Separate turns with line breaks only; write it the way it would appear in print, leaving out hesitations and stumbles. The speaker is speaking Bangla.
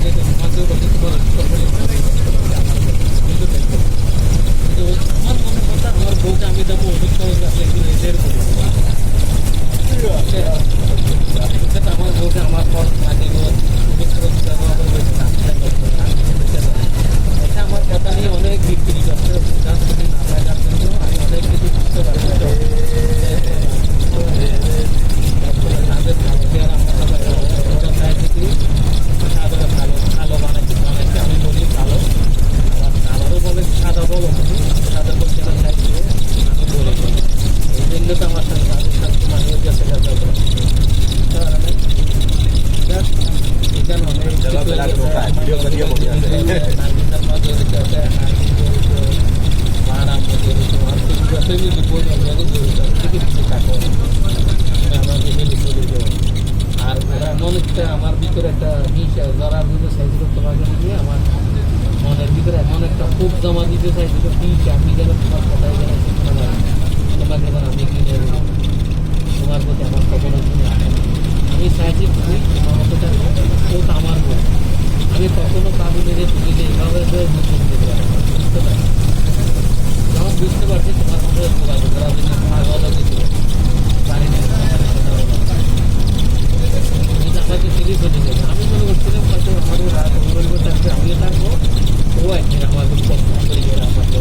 তোমাকেও বলি তোমার কিন্তু আমার মনে কথা আমার বউকে আমি দেবো অনেক সহজ আসলে একদিন এদের আমার বউকে আমার পর মাটি ব্যবহার করবে এটা আমার কথা নিয়ে অনেক বিক্রি করতে না থাকার জন্য আমি অনেক কিছু বুঝতে পারি তাদের ভালো ভালো বানাইতে বানাইতে আমি বলি ভালো আবার আবারও বলে সাদা বলো সাদা বলতে চাইছি আমি বলে বলি এই জন্য তো আমার সাথে তাদের সাথে তোমার হয়ে গেছে আর এমন একটা আমার ভিতরে একটা হিংসা জড়ার দিতে চাইছিল তোমাকে নিয়ে আমার মনের ভিতরে এমন একটা খুব জমা দিতে চাইছিল হিংসা আমি যেন তোমার কথাই যেন শিখতে পারি তোমাকে যেন আমি কিনে তোমার প্রতি আমার কখনো শুনে আসে আমি চাইছি তুমি তোমার মতো থাকবো কেউ তো আমার বল আমি কখনো কাবুলে যে তুমি যে এইভাবে বুঝতে পারি যখন বুঝতে পারছি তোমার মধ্যে যোগাযোগ করার জন্য তোমার ভালো কিছু পারি না আমাকে ফিরে চলে যাবে আমি মনে করছিলাম হয়তো আমাদের রাত আমিও থাকবো ও একদিন আমাকে পছন্দ করি আমাকে